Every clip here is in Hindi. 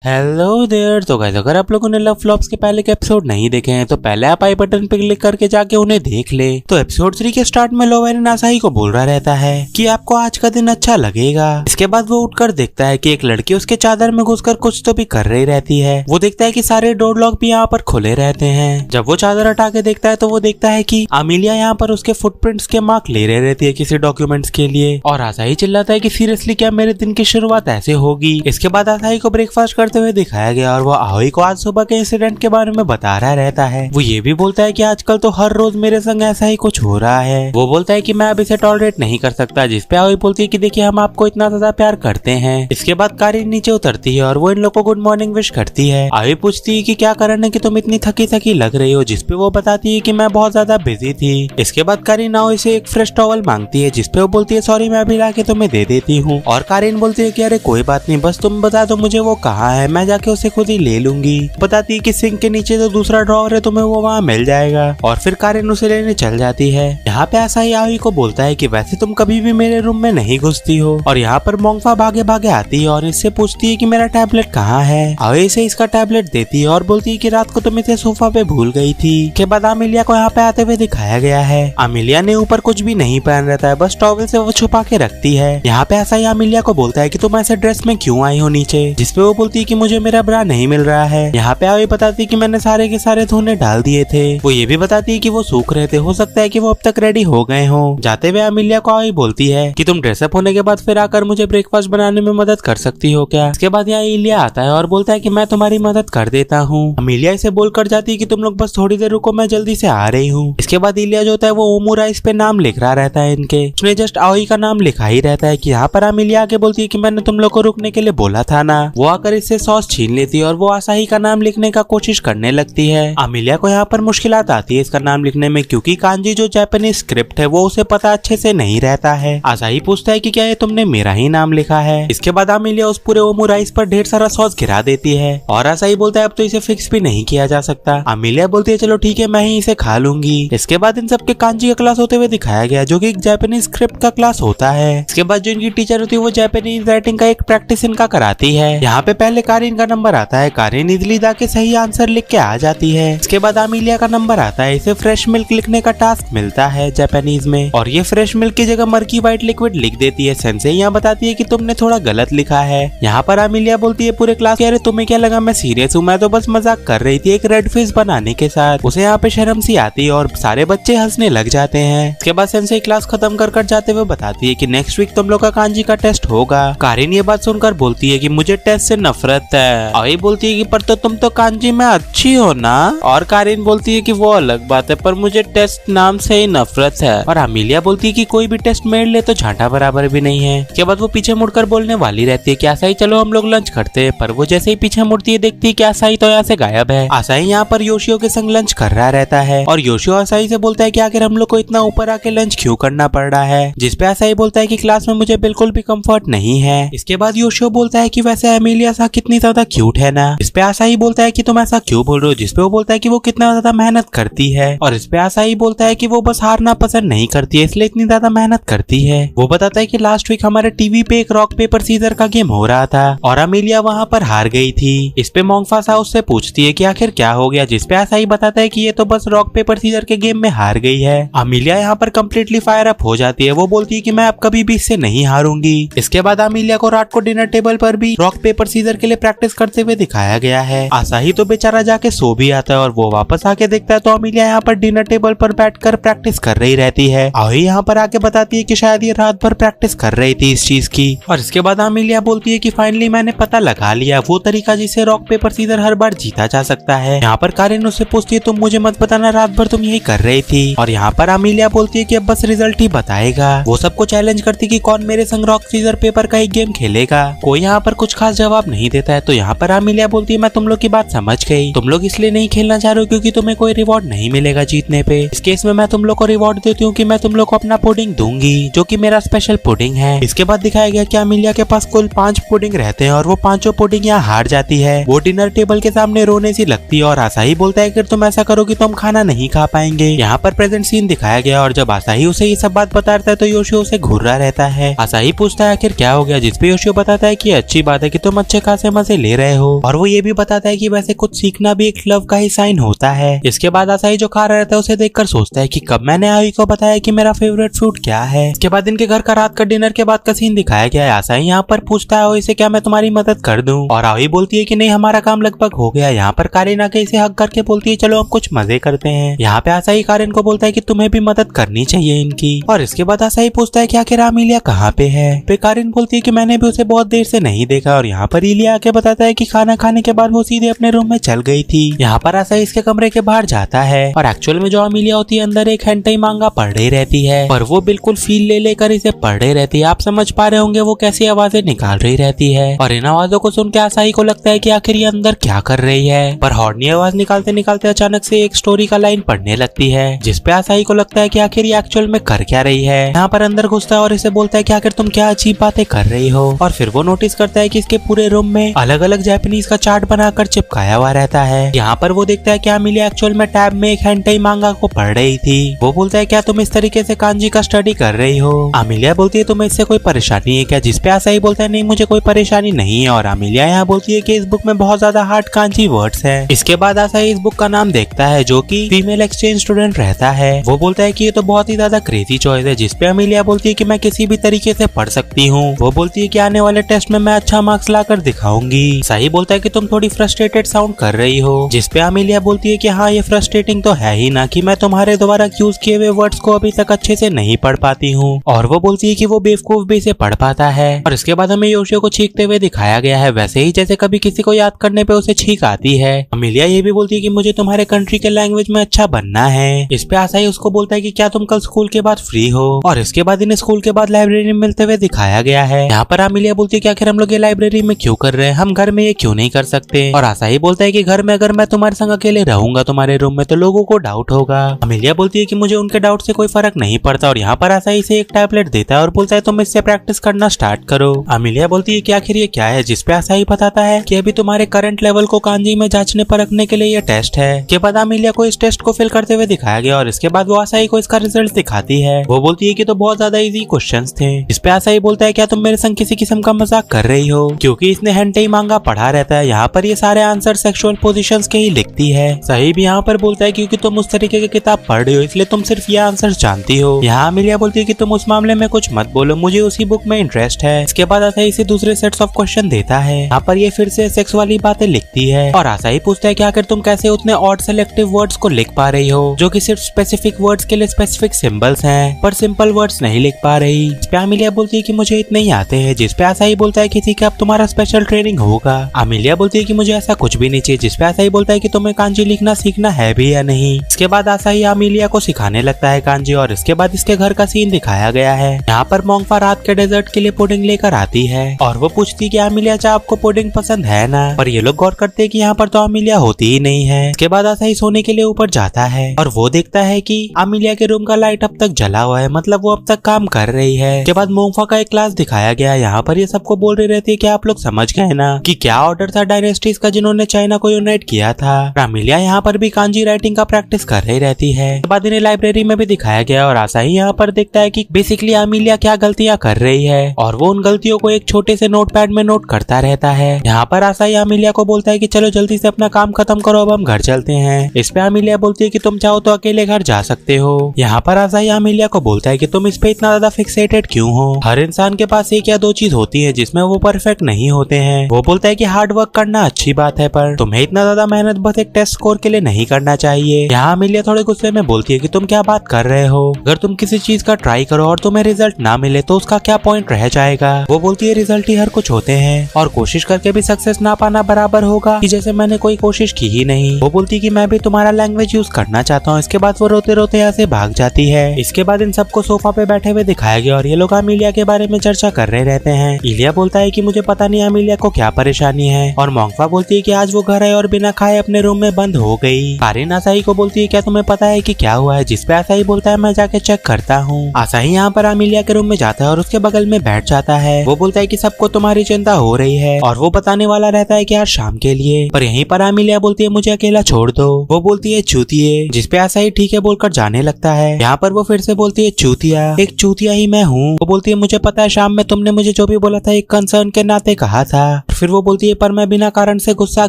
Hello there. तो गाइस, अगर आप लोगों ने लव फ्लॉप्स के पहले के एपिसोड नहीं देखे हैं तो पहले आप आई बटन पे क्लिक करके जाके उन्हें देख ले। तो एपिसोड 3 के स्टार्ट में लोवेरन आसाही को बोल रहा रहता है कि आपको आज का दिन अच्छा लगेगा। इसके बाद वो उठकर देखता है कि एक लड़की उसके चादर में घुसकर कुछ तो भी कर रही रहती है। वो देखता है कि सारे डोर लॉक भी यहाँ पर खुले रहते हैं। जब वो चादर हटा के देखता है तो वो देखता है कि अमीलिया यहाँ पर उसके फुटप्रिंट्स के मार्क ले रही रहती है किसी डॉक्यूमेंट्स के लिए। और आसाही चिल्लाता है कि सीरियसली क्या मेरे दिन की शुरुआत ऐसे होगी। इसके बाद आसाही को ब्रेकफास्ट करते हुए दिखाया गया और वो आओई को आज सुबह के इंसिडेंट के बारे में बता रहा रहता है। वो ये भी बोलता है कि आजकल तो हर रोज मेरे संग ऐसा ही कुछ हो रहा है। वो बोलता है कि मैं अब इसे टॉलरेट नहीं कर सकता, जिसपे आओई बोलती है कि देखिए हम आपको इतना ज्यादा प्यार करते हैं। इसके बाद कारिन नीचे उतरती है और वो इन लोगों को गुड मॉर्निंग विश करती है। आओई पूछती है कि क्या कारण है कि तुम इतनी थकी थकी लग रही हो, जिसपे वो बताती है कि मैं बहुत ज्यादा बिजी थी। इसके बाद कारिन आओई से एक फ्रेश टॉवल मांगती है, जिसपे वो बोलती है सॉरी मैं अभी लाके तुम्हें दे देती हूँ। और कारिन बोलती है कि अरे कोई बात नहीं, बस तुम बता दो मुझे वो कहाँ है, मैं जाके उसे खुद ही ले लूंगी। बताती है कि सिंक के नीचे जो दूसरा ड्रॉवर है तुम्हें वो वहाँ मिल जाएगा। और फिर कारिन उसे लेने चल जाती है। यहाँ पे आसाही आओई को बोलता है कि वैसे तुम कभी भी मेरे रूम में नहीं घुसती हो। और यहाँ पर मोंगफा भागे भागे आती है और इससे पूछती है कि मेरा टैबलेट कहाँ है। आओई इसे इसका टैबलेट देती है और बोलती है कि रात को तुम इसे सोफा पे भूल गई थी। के बाद अमीलिया को यहाँ पे आते हुए दिखाया गया है। अमीलिया ने ऊपर कुछ भी नहीं पहन रहता है, बस टॉवल से वो छुपा के रखती है। यहाँ पे आसाही अमीलिया को बोलता है कि तुम ऐसे ड्रेस में क्यों आई हो नीचे, जिसपे वो बोलती है कि मुझे मेरा ब्रा नहीं मिल रहा है। यहाँ पे आओई बताती है कि मैंने सारे के सारे धोने डाल दिए थे। वो ये भी बताती है कि वो सूख रहे थे, हो सकता है कि वो अब तक रेडी हो गए हो। जाते हुए अमीलिया को आओई बोलती है कि तुम ड्रेसअप होने के बाद फिर आकर मुझे ब्रेकफास्ट बनाने में मदद कर सकती हो क्या। इसके बाद यहाँ इलिया आता है और बोलता है कि मैं तुम्हारी मदद कर देता हूँ। अमीलिया इसे बोलकर जाती है कि तुम लोग बस थोड़ी देर रुको, मैं जल्दी से आ रही हूँ। इसके बाद इलिया जो होता है वो ओमुरा इस पे नाम लिख रहा रहता है इनके। उसने जस्ट आओई का नाम लिखा ही रहता है कि यहाँ पर अमीलिया आके बोलती है कि मैंने तुम लोग को रुकने के लिए बोला था ना। वो आकर इससे सॉस छीन लेती है और वो आसाही का नाम लिखने का कोशिश करने लगती है। अमीलिया को यहाँ पर मुश्किलात आती है इसका नाम लिखने में, क्योंकि कांजी जो जापानीज स्क्रिप्ट है वो उसे पता अच्छे से नहीं रहता है। आसाही पूछता है कि क्या ये तुमने मेरा ही नाम लिखा है। इसके बाद अमीलिया उस पूरे ओमुराइस पर ढेर सारा सॉस गिरा देती है और आसाही बोलता है अब तो इसे फिक्स भी नहीं किया जा सकता। अमीलिया बोलती है चलो ठीक है मैं ही इसे खा लूंगी। इसके बाद इन सबके कांजी का क्लास होते हुए दिखाया गया, जो कि एक जापानीज स्क्रिप्ट का क्लास होता है। इसके बाद जो इनकी टीचर होती है वो जापानीज राइटिंग का एक प्रैक्टिस इनका कराती है। यहाँ पे पहले कारिन का नंबर आता है। कारिन इजली दा के सही आंसर लिख के आ जाती है। इसके बाद अमीलिया का नंबर आता है। इसे फ्रेश मिल्क लिखने का टास्क मिलता है जापानीज में, और ये फ्रेश मिल्क की जगह मर्की व्हाइट लिक्विड लिख देती है। सेंसे यहाँ बताती है कि तुमने थोड़ा गलत लिखा है। यहाँ पर अमीलिया बोलती है पूरे क्लास अरे तुम्हें क्या लगा मैं सीरियस हूँ, मैं तो बस मजाक कर रही थी एक रेड फेस बनाने के साथ। उसे यहाँ पे शर्म सी आती है और सारे बच्चे हंसने लग जाते हैं। इसके बाद सेंसे क्लास खत्म कर जाते हुए बताती है कि नेक्स्ट वीक तुम लोग का कांजी का टेस्ट होगा। कारिन ये बात सुनकर बोलती है कि मुझे टेस्ट से नफरत है। और ये बोलती है कि पर तो तुम तो कांजी में अच्छी हो ना। और कारिन बोलती है कि वो अलग बात है, पर मुझे टेस्ट नाम से ही नफरत है। और अमीलिया बोलती है कि कोई भी टेस्ट मेरे लिए तो झांटा बराबर भी नहीं है। इसके बाद वो पीछे मुड़कर बोलने वाली रहती है कि आसाही चलो हम लोग लंच करते हैं, पर वो जैसे ही पीछे मुड़ती है देखती है कि आसाही तो यहाँ से गायब है। आसाही यहाँ पर योशियो के संग लंच कर रहा रहता है और योशियो आसाही से बोलता है कि आखिर हम लोग को इतना ऊपर आके लंच क्यों करना पड़ रहा है, जिसपे आसाही बोलता है कि क्लास में मुझे बिल्कुल भी कंफर्ट नहीं है। इसके बाद योशियो बोलता है कि वैसे अमीलिया सा कितनी ज्यादा क्यूट है ना। इस पे आसाही बोलता है कि तुम ऐसा क्यों बोल रहे हो, जिसपे वो बोलता है कि वो कितना ज्यादा मेहनत करती है। और इस पे आसाही बोलता है कि वो बस हारना पसंद नहीं करती है, इसलिए इतनी ज्यादा मेहनत करती है। वो बताता है कि लास्ट वीक हमारे टीवी पे एक रॉक पेपर सीजर का गेम हो रहा था और अमीलिया वहाँ पर हार गई थी। इस पे मोंगफा सा उससे पूछती है कि आखिर क्या हो गया, जिसपे आसाही बताता है कि ये तो बस रॉक पेपर सीजर के गेम में हार गई है। अमीलिया यहाँ पर कम्प्लीटली फायर अप हो जाती है। वो बोलती है कि मैं अब कभी भी इससे नहीं हारूंगी। इसके बाद अमीलिया को रात को डिनर टेबल पर भी रॉक पेपर सीजर के लिए प्रैक्टिस करते हुए दिखाया गया है। आसाही तो बेचारा जाके सो भी आता है और वो वापस आके देखता है तो अमीलिया यहाँ पर डिनर टेबल पर बैठकर प्रैक्टिस कर रही रहती है। आओई यहाँ पर आके बताती है कि शायद ये रात भर प्रैक्टिस कर रही थी इस चीज की। और इसके बाद अमीलिया बोलती है कि फाइनली मैंने पता लगा लिया वो तरीका जिससे रॉक पेपर सीजर हर बार जीता जा सकता है। यहाँ पर कारिन उससे पूछती है तुम मुझे मत बताना रात भर तुम यही कर रही थी। और यहाँ पर अमीलिया बोलती है कि अब बस रिजल्ट ही बताएगा। वो सबको चैलेंज करती कि कौन मेरे संग रॉक सीजर पेपर का एक गेम खेलेगा। कोई यहाँ पर कुछ खास जवाब नहीं देता है। तो यहाँ पर अमीलिया बोलती है मैं तुम लोग की बात समझ गई, तुम लोग इसलिए नहीं खेलना चाह रहे हो क्योंकि तुम्हें कोई रिवॉर्ड नहीं मिलेगा जीतने पे। इस केस में मैं तुम लोग को रिवॉर्ड देती हूँ कि मैं तुम लोग को अपना पुडिंग दूंगी, जो कि मेरा स्पेशल पुडिंग है। इसके बाद दिखाया गया कि अमीलिया के पास कुल 5 पुडिंग रहते हैं और वो 5 पुडिंग यहाँ हार जाती है। वो डिनर टेबल के सामने रोने सी लगती है और आसाही बोलता है कि तुम ऐसा करोगी तो हम खाना नहीं खा पाएंगे। यहाँ पर प्रेजेंट सीन दिखाया गया और जब आसाही उसे ये सब बात बताता है तो योशियो उसे घूर रहा रहता है। आसाही पूछता है आखिर क्या हो गया, जिसपे योशियो बताता है कि अच्छी बात है कि तुम अच्छे खासे मजे ले रहे हो। और वो ये भी बताता है कि वैसे कुछ सीखना भी एक लव का ही साइन होता है। इसके बाद आसाही जो खा रहा रहता है उसे देखकर सोचता है कि कब मैंने आयुई को बताया कि मेरा फेवरेट फ्रूट क्या है। इसके बाद इनके घर का रात का डिनर के बाद का सीन दिखाया गया है। आसाही यहाँ पर पूछता है आयुई से क्या मैं तुम्हारी मदद कर दूं, और आयुई बोलती है कि नहीं हमारा काम लगभग हो गया। यहाँ पर कारिन आके इसे हक करके बोलती है चलो हम कुछ मजे करते हैं। यहाँ पे आसाही कारिन को बोलता है कि तुम्हें भी मदद करनी चाहिए इनकी। और इसके बाद आसाही पूछता है कि आखिर अमीलिया कहाँ पे है। फिर कारिन बोलती है कि मैंने भी उसे बहुत देर से नहीं देखा। और यहाँ पर इलिया आके बताता है कि खाना खाने के बाद वो सीधे अपने रूम में चल गई थी। यहाँ पर आसाही इसके कमरे के बाहर जाता है और एक्चुअल में जो अमीलिया होती है अंदर एक हेंटाई मांगा पढ़ रही रहती है, पर वो बिल्कुल फील ले लेकर इसे पढ़ रही रहती है। आप समझ पा रहे होंगे वो कैसी आवाजें निकाल रही रहती है। और इन आवाजों को सुन के आसाही को लगता है कि आखिर ये अंदर क्या कर रही है। पर हॉर्नी आवाज निकालते निकालते अचानक से एक स्टोरी का लाइन पढ़ने लगती है, जिसपे आसाही को लगता है कि आखिर ये एक्चुअल में कर क्या रही है। यहाँ पर अंदर घुसता है और इसे बोलता है कि आखिर तुम क्या अजीब बातें कर रही हो। और फिर वो नोटिस करता है कि इसके पूरे रूम में अलग अलग जापानीज का चार्ट बनाकर चिपकाया हुआ रहता है। यहाँ पर वो देखता है कि अमीलिया एक्चुअल में टैब में एक हेंटाई मांगा को पढ़ रही थी। वो बोलता है क्या तुम इस तरीके से कांजी का स्टडी कर रही हो। अमीलिया बोलती है तुम्हें इससे कोई परेशानी है क्या, जिसपे आसाही बोलता है नहीं मुझे कोई परेशानी नहीं है। और अमीलिया यहाँ बोलती है कि इस बुक में बहुत ज्यादा हार्ड कांजी वर्ड्स हैं। इसके बाद आसाही इस बुक का नाम देखता है जो कि फीमेल एक्सचेंज स्टूडेंट रहता है। वो बोलता है कि ये तो बहुत ही ज्यादा क्रेजी चॉइस है, जिसपे अमीलिया बोलती है कि मैं किसी भी तरीके से पढ़ सकती हूँ। वो बोलती है कि आने वाले टेस्ट में मैं अच्छा मार्क्स लाकर दिखाऊंगी। सही बोलता है कि तुम थोड़ी फ्रस्ट्रेटेड साउंड कर रही हो, जिसपे अमीलिया बोलती है कि हाँ ये फ्रस्ट्रेटिंग तो है ही ना कि मैं तुम्हारे द्वारा यूज किए हुए वर्ड्स को अभी तक अच्छे से नहीं पढ़ पाती हूँ। और वो बोलती है कि वो बेवकूफ भी इसे पढ़ पाता है। और इसके बाद हमें योशियो को छींकते हुए दिखाया गया है, वैसे ही जैसे कभी किसी को याद करने पे उसे छींक आती है। अमीलिया ये भी बोलती है कि मुझे तुम्हारे कंट्री के लैंग्वेज में अच्छा बनना है। इस पे आसाही उसको बोलता है कि क्या तुम कल स्कूल के बाद फ्री हो। और इसके बाद इन्हें स्कूल के बाद लाइब्रेरी में मिलते हुए दिखाया गया है। यहाँ पर अमीलिया बोलती है कि आखिर हम लोग ये लाइब्रेरी में क्यों कर रहे हैं, हम घर में ये क्यों नहीं कर सकते। और आसाही बोलता है कि घर में अगर मैं तुम्हारे संग अकेले रहूंगा तुम्हारे रूम में तो लोगों को डाउट होगा। अमीलिया बोलती है कि मुझे उनके डाउट से कोई फर्क नहीं पड़ता। और यहाँ पर आसाही से एक टैबलेट देता है और बोलता है तुम इससे प्रैक्टिस करना स्टार्ट करो। अमीलिया बोलती है कि आखिर ये क्या है, जिसपे आसाही बताता है कि अभी तुम्हारे करंट लेवल को कांजी में जांचने परखने के लिए ये टेस्ट है। के बाद अमीलिया को इस टेस्ट को फिल करते हुए दिखाया गया और इसके बाद वो आसाही को इसका रिजल्ट दिखाती है। वो बोलती है कि तो बहुत ज्यादा इजी क्वेश्चंस थे। इस पे आसाही बोलता है क्या तुम मेरे संग किसी किस्म का मजाक कर रही हो, क्योंकि इसने हेंटाई मांगा पढ़ा रहता है। यहाँ पर ये सारे आंसर सेक्सुअल पोजीशंस के ही लिखती है। सही भी यहाँ पर बोलता है क्योंकि तुम उस तरीके की किताब पढ़ रही हो इसलिए तुम सिर्फ ये आंसर जानती हो। यहाँ अमीलिया बोलती है कि तुम उस मामले में कुछ मत बोलो, मुझे उसी बुक में इंटरेस्ट है। इसके बाद आसाही इसे दूसरे सेट्स ऑफ क्वेश्चन देता है। यहाँ पर ये फिर से सेक्स वाली बातें लिखती है और आसाही पूछता है कि आखिर तुम कैसे उतने ऑड सेलेक्टिव वर्ड्स को लिख पा रही हो जो कि सिर्फ स्पेसिफिक वर्ड्स के लिए स्पेसिफिक सिंबल्स हैं पर सिंपल वर्ड्स नहीं लिख पा रही। इस पे अमीलिया बोलती है कि मुझे इतने ही आते हैं। जिस पे आसाही बोलता है कि ठीक है अब तुम्हारा स्पेशल ट्रेनिंग होगा। अमीलिया बोलती है कि मुझे ऐसा कुछ भी नहीं चाहिए। जिस पे आसाही बोलता है कि तुम्हें कांजी लिखना सीखना है भी या नहीं। इसके बाद आसाही अमीलिया को सिखाने लगता है कांजी और इसके बाद इसके घर का सीन दिखाया गया है। यहाँ पर मोंगफा रात के डेजर्ट के लिए पुडिंग लेकर आती है और वो पूछती है कि अमीलिया चाचा आपको पुडिंग पसंद है ना। पर ये लोग गौर करते हैं कि यहाँ पर तो अमीलिया होती ही नहीं है। इसके बाद आसाही सोने के लिए ऊपर जाता है और वो देखता है कि अमीलिया के रूम का लाइट अब तक जला हुआ है, मतलब वो अब तक काम कर रही है। इसके बाद मोंगफा का एक क्लास दिखाया गया। यहाँ पर ये सबको बोल रही रहती है कि आप लोग समझ गए ना कि क्या ऑर्डर था डायनेस्टीज का जिन्होंने चाइना को यूनाइट किया था। अमीलिया यहाँ पर भी कांजी राइटिंग का प्रैक्टिस कर रही रहती है। इसके बाद इन्हें लाइब्रेरी में भी दिखाया गया और आसाही यहाँ पर देखता है कि बेसिकली अमीलिया क्या गलतियाँ कर रही है और वो उन गलतियों को एक छोटे से नोटपैड में नोट करता रहता है। यहाँ पर आसाही अमीलिया को बोलता है कि चलो जल्दी से अपना काम खत्म करो, अब हम घर चलते हैं। इस पे अमीलिया बोलती है कि तुम चाहो तो अकेले घर जा सकते हो। यहाँ पर आसाही अमीलिया को बोलता है कि तुम इस पे इतना ज्यादा फिक्सेटेड क्यों हो। हर इंसान के पास एक या दो चीज होती है जिसमें वो परफेक्ट नहीं होते हैं। वो बोलता है कि हार्ड वर्क करना अच्छी बात है पर तुम्हें इतना ज्यादा मेहनत बस एक टेस्ट स्कोर के लिए नहीं करना चाहिए। यहाँ अमीलिया थोड़े गुस्से में बोलती है कि तुम क्या बात कर रहे हो, अगर तुम किसी चीज का ट्राई करो और तुम्हें रिजल्ट ना मिले तो उसका क्या पॉइंट रह जाएगा। वो बोलती है रिजल्ट ही हर कुछ होते हैं और कोशिश करके भी सक्सेस ना पाना बराबर होगा कि जैसे मैंने कोई कोशिश की ही नहीं। वो बोलती कि मैं भी तुम्हारा लैंग्वेज यूज करना चाहता हूँ। इसके बाद वो रोते रोते यहाँ से भाग जाती है। इसके बाद इन सबको सोफा पे बैठे हुए दिखाया गया और ये लोग अमीलिया के बारे में चर्चा कर रहे रहते हैं। इलिया बोलता है कि मुझे पता नहीं अमीलिया को क्या परेशानी है और मोंगफा बोलती है कि आज वो घर है और बिना खाए अपने रूम में बंद हो गई। कारिन आसाही को बोलती है क्या तुम्हें पता है कि क्या हुआ है। जिस पे आसाही बोलता है मैं जाके चेक करता हूँ। आसाही यहाँ पर अमीलिया के रूम में जाता है और उसके बगल में बैठ जाता है। वो बोलता है कि सबको तुम्हारी चिंता हो रही है और वो बताने वाला रहता है कि आज शाम के लिए। पर यहीं पर अमीलिया बोलती है मुझे अकेला छोड़ दो। वो बोलती है चूतिए। जिस पे आसाही ठीक है बोलकर जाने लगता है। यहाँ पर वो फिर से बोलती है चूतिया, एक चूतिया ही मैं हूँ। वो बोलती है मुझे पता है शाम में तुमने मुझे जो भी बोला था एक कंसर्न के नाते कहा था। फिर वो बोलती है पर मैं बिना कारण से गुस्सा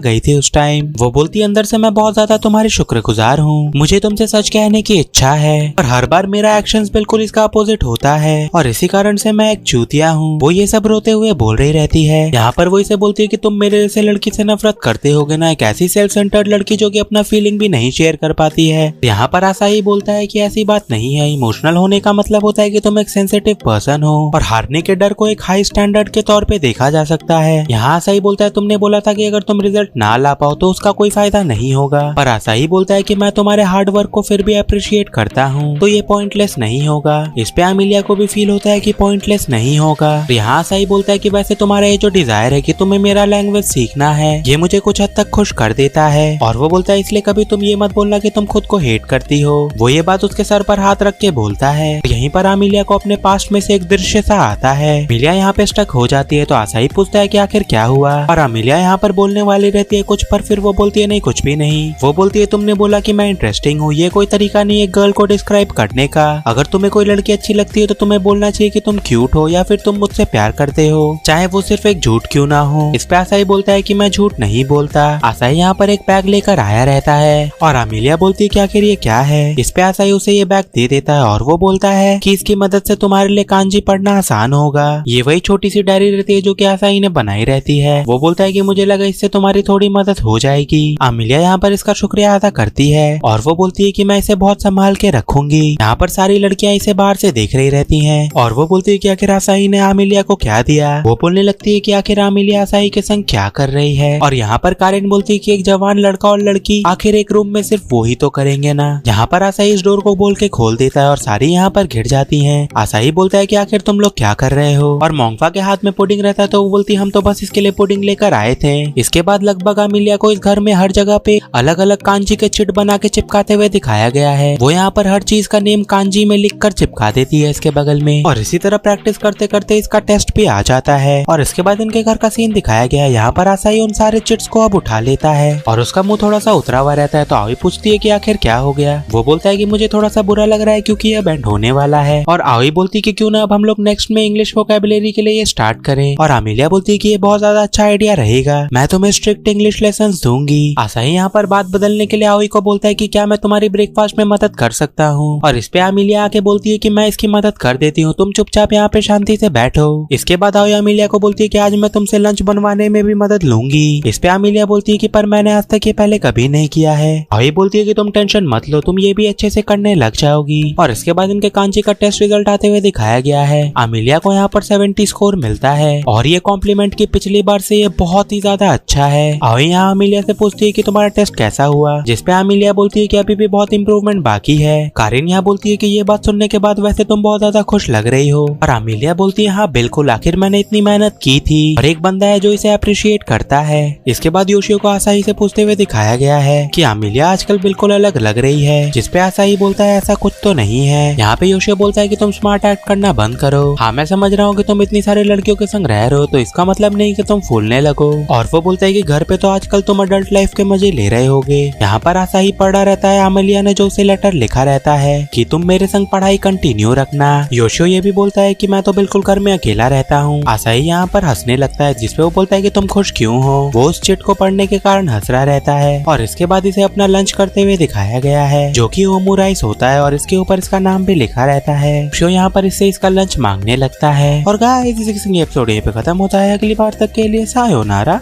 गई थी उस टाइम। वो बोलती है अंदर से मैं बहुत ज्यादा तुम्हारी शुक्रगुजार हूँ, मुझे तुमसे सच कहने की इच्छा है और हर बार मेरा एक्शंस बिल्कुल इसका अपोजिट होता है और इसी कारण से मैं एक चूतिया हूँ। वो ये सब रोते हुए बोल रही रहती है। यहाँ पर वो इसे बोलती है कि तुम मेरे जैसे लड़की से नफरत करते होगे ना, एक ऐसी सेल्फ सेंटर्ड लड़की जो कि अपना फीलिंग भी नहीं शेयर कर पाती है। यहाँ पर आसाही बोलता है कि ऐसी बात नहीं है, इमोशनल होने का मतलब होता है कि तुम एक सेंसिटिव पर्सन हो और हारने के डर को एक हाई स्टैंडर्ड के तौर पे देखा जा सकता है। यहाँ आसाही बोलता है तुमने बोला था कि अगर तुम रिजल्ट ना ला पाओ तो उसका कोई फायदा नहीं होगा, पर आसाही बोलता है कि मैं तुम्हारे हार्ड वर्क को फिर भी अप्रिशिएट करता हूँ तो ये पॉइंटलेस नहीं होगा। इस पे अमीलिया को भी फील होता है कि पॉइंटलेस नहीं होगा। यहाँ आसाही बोलता है कि वैसे तुम्हारा ये जो डिजायर है कि तुम्हें मेरा लैंग्वेज सीखना है ये मुझे कुछ हद तक खुश कर देता है और वो बोलता है इसलिए कभी तुम ये मत बोलना कि तुम खुद को हेट करती हो। वो ये बात उसके सर पर हाथ रख के बोलता है। यहीं पर अमीलिया को अपने पास्ट में से एक दृश्य सा आता है। अमीलिया यहाँ पे स्टक हो जाती है तो आसाही पूछता है कि आखिर क्या हुआ और अमीलिया यहाँ पर बोलने वाली रहती है कुछ, पर फिर वो बोलती है नहीं कुछ भी नहीं। वो बोलती है तुमने बोला कि मैं इंटरेस्टिंग हूँ, ये कोई तरीका नहीं है गर्ल को डिस्क्राइब करने का। अगर तुम्हें कोई लड़की अच्छी लगती है तो तुम्हें बोलना चाहिए कि तुम क्यूट हो या फिर तुम मुझसे प्यार करते हो, चाहे वो सिर्फ एक झूठ क्यों ना हो। इस पे आसाही बोलता है कि मैं झूठ नहीं बोलता। आसाही यहाँ पर एक बैग लेकर आया रहता है और अमीलिया बोलती है कि आखिर ये क्या है। इस पे आसाही उसे ये बैग दे देता है और वो बोलता है कि इसकी मदद से तुम्हारे लिए कांजी पढ़ना आसान होगा। ये वही छोटी सी डायरी रहती है जो कि आसाही ने बनाई रहती है। वो बोलता है कि मुझे लगा इससे तुम्हारी थोड़ी मदद हो जाएगी। अमीलिया यहाँ पर इसका शुक्रिया अदा करती है और वो बोलती है कि मैं इसे बहुत संभाल के रखूंगी। यहाँ पर सारी लड़कियां इसे बाहर से देख रही रहती हैं और वो बोलती है कि आखिर आसाही ने अमीलिया को क्या दिया। वो बोलने लगती है कि आखिर अमीलिया आसाही के संग क्या कर रही है और यहाँ पर कारिन बोलती है कि एक जवान लड़का और लड़की आखिर एक रूम में सिर्फ वो ही तो करेंगे ना। यहाँ पर आसाही इस डोर को बोल के खोल देता है और सारी यहाँ पर घिर जाती हैं। आसाही बोलता है कि आखिर तुम लोग क्या कर रहे हो और मोंगफा के हाथ में पुडिंग रहता है तो वो बोलती हम तो बस इसके लिए पुडिंग लेकर आए थे। इसके बाद लगभग अमीलिया को इस घर में हर जगह पे अलग अलग कांजी के चिट बना के चिपकाते हुए दिखाया गया है। वो यहाँ पर हर चीज का नेम कांजी में लिखकर चिपका देती है इसके बगल में और इसी तरह प्रैक्टिस करते करते इसका टेस्ट भी आ जाता है। और इसके बाद इनके घर का सीन दिखाया गया है। यहाँ पर आसाही उन सारे चिट्स को अब उठा लेता है और उसका मुंह थोड़ा सा उतरा हुआ रहता है तो आओई पूछती है कि आखिर क्या हो गया। वो बोलता है कि मुझे थोड़ा सा बुरा लग रहा है क्योंकि यह बैंड होने वाला है और आओई बोलती है कि क्यों ना अब हम लोग नेक्स्ट में इंग्लिश वोकैबुलरी के लिए ये स्टार्ट करें और अमीलिया बोलती है कि ये बहुत ज्यादा अच्छा आइडिया रहेगा, मैं तुम्हें स्ट्रिक्ट इंग्लिश लेसन दूंगी। आसाही यहाँ पर बात बदलने के लिए आओई को बोलता है कि क्या मैं तुम्हारी ब्रेकफास्ट में मदद कर सकता हूँ और इस पे अमीलिया आके बोलती है कि मैं इसकी मदद कर देती हूँ, तुम चुपचाप यहाँ पे शांति से बैठो। इसके बाद आओई अमीलिया को बोलती है कि आज मैं तुमसे लंच बनवाने में भी मदद लूंगी। इस पे अमीलिया बोलती है कि पर मैंने आज तक ये पहले कभी नहीं किया है। आओई बोलती है कि तुम टेंशन मत लो, तुम ये भी अच्छे से करने लग जाओगी। और इसके बाद इनके कांची का टेस्ट रिजल्ट आते हुए दिखाया गया है। अमीलिया को यहाँ पर 70 स्कोर मिलता है और ये कॉम्प्लीमेंट की पिछली बार से ये बहुत ही ज्यादा अच्छा है। आओई यहाँ अमीलिया से पूछती है कि तुम्हारा टेस्ट कैसा हुआ, जिसपे अमीलिया बोलती है कि अभी भी बहुत इंप्रूवमेंट बाकी है। कारिन यहाँ बोलती है कि ये बात सुनने के बाद वैसे तुम बहुत ज्यादा खुश लग रही हो और अमीलिया बोलती है हाँ बिल्कुल, आखिर मैंने इतनी मेहनत की थी और एक बंदा है जो इसे अप्रिशिएट करता है। इसके बाद योशियो को आसाही से पूछते हुए दिखाया गया है कि अमीलिया आजकल बिल्कुल अलग लग रही है, जिसपे आसाही बोलता है ऐसा कुछ तो नहीं है। यहाँ पे योशियो बोलता है कि तुम स्मार्ट एक्ट करना बंद करो। हाँ मैं समझ रहा हूँ कि तुम इतनी सारी लड़कियों के संग रह रहे हो तो इसका मतलब नहीं कि तुम फूलने लगो। और वो बोलता है कि घर पे तो आजकल तुम अडल्ट लाइफ के मजे ले रहे होगे। यहाँ पर आसाही पढ़ा रहता है अमीलिया ने जो उसे लेटर लिखा रहता है कि तुम मेरे संग पढ़ाई कंटिन्यू रखना। योशियो ये भी बोलता है कि मैं तो बिल्कुल घर में अकेला रहता हूँ। आसाही यहाँ पर हंसने लगता है जिसपे वो बोलता है कि तुम खुश क्यों हो। वो उस चिट को पढ़ने के कारण हंस रहा रहता है और इसके बाद इसे अपना लंच करते हुए दिखाया गया है जो कि ओमुराइस होता है और इसके ऊपर इसका नाम भी लिखा रहता है। शो यहाँ पर इससे इसका लंच मांगने लगता है और गाइस इसी के संग एपिसोड यहीं पे खत्म होता है। अगली बार तक के लिए सायोनारा।